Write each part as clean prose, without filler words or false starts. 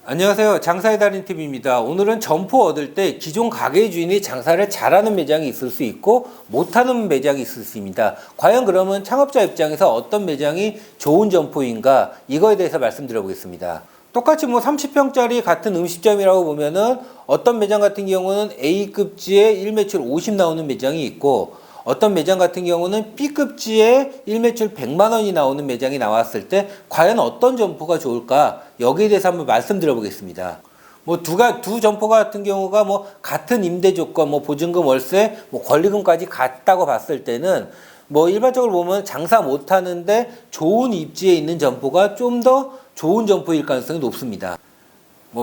안녕하세요. 장사의 달인TV입니다. 오늘은 점포 얻을 때 기존 가게 주인이 장사를 잘하는 매장이 있을 수 있고 못하는 매장이 있을 수 있습니다. 과연 그러면 창업자 입장에서 어떤 매장이 좋은 점포인가, 이거에 대해서 말씀드려 보겠습니다. 똑같이 30평짜리 같은 음식점이라고 보면은 어떤 매장 같은 경우는 A급지에 1매출 50 나오는 매장이 있고, 어떤 매장 같은 경우는 B급지에 1매출 100만 원이 나오는 매장이 나왔을 때 과연 어떤 점포가 좋을까, 여기에 대해서 한번 말씀드려 보겠습니다. 두 점포 같은 경우가 같은 임대 조건, 보증금, 월세, 권리금까지 같다고 봤을 때는 일반적으로 보면 장사 못하는데 좋은 입지에 있는 점포가 좀 더 좋은 점포일 가능성이 높습니다.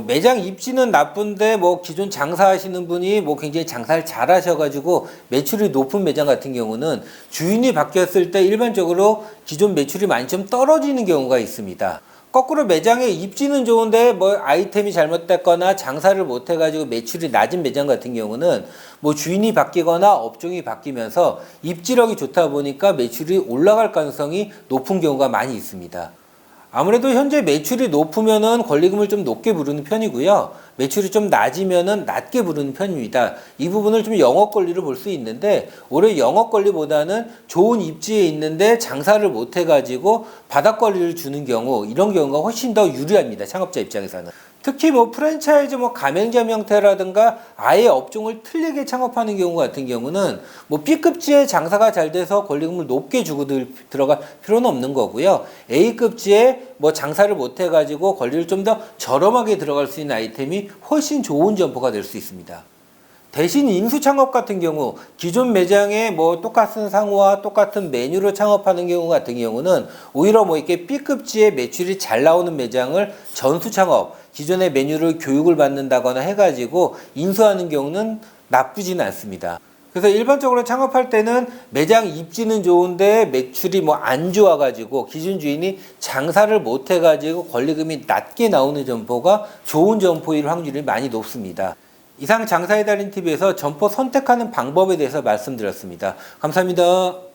매장 입지는 나쁜데 기존 장사하시는 분이 굉장히 장사를 잘 하셔가지고 매출이 높은 매장 같은 경우는 주인이 바뀌었을 때 일반적으로 기존 매출이 많이 좀 떨어지는 경우가 있습니다. 거꾸로 매장의 입지는 좋은데 아이템이 잘못됐거나 장사를 못해가지고 매출이 낮은 매장 같은 경우는 주인이 바뀌거나 업종이 바뀌면서 입지력이 좋다 보니까 매출이 올라갈 가능성이 높은 경우가 많이 있습니다. 아무래도 현재 매출이 높으면은 권리금을 좀 높게 부르는 편이고요. 매출이 좀 낮으면은 낮게 부르는 편입니다. 이 부분을 좀 영업 권리를 볼 수 있는데, 오히려 영업 권리보다는 좋은 입지에 있는데 장사를 못 해가지고 바닥 권리를 주는 경우, 이런 경우가 훨씬 더 유리합니다. 창업자 입장에서는. 특히 프랜차이즈 가맹점 형태라든가 아예 업종을 틀리게 창업하는 경우 같은 경우는 B급지에 장사가 잘 돼서 권리금을 높게 주고 들어갈 필요는 없는 거고요. A급지에 장사를 못 해가지고 권리를 좀 더 저렴하게 들어갈 수 있는 아이템이 훨씬 좋은 점포가 될 수 있습니다. 대신 인수 창업 같은 경우, 기존 매장에 똑같은 상호와 똑같은 메뉴로 창업하는 경우 같은 경우는 오히려 이렇게 B급지에 매출이 잘 나오는 매장을 전수 창업, 기존의 메뉴를 교육을 받는다거나 해가지고 인수하는 경우는 나쁘지는 않습니다. 그래서 일반적으로 창업할 때는 매장 입지는 좋은데 매출이 안 좋아가지고 기존 주인이 장사를 못 해가지고 권리금이 낮게 나오는 점포가 좋은 점포일 확률이 많이 높습니다. 이상 장사의 달인TV에서 점포 선택하는 방법에 대해서 말씀드렸습니다. 감사합니다.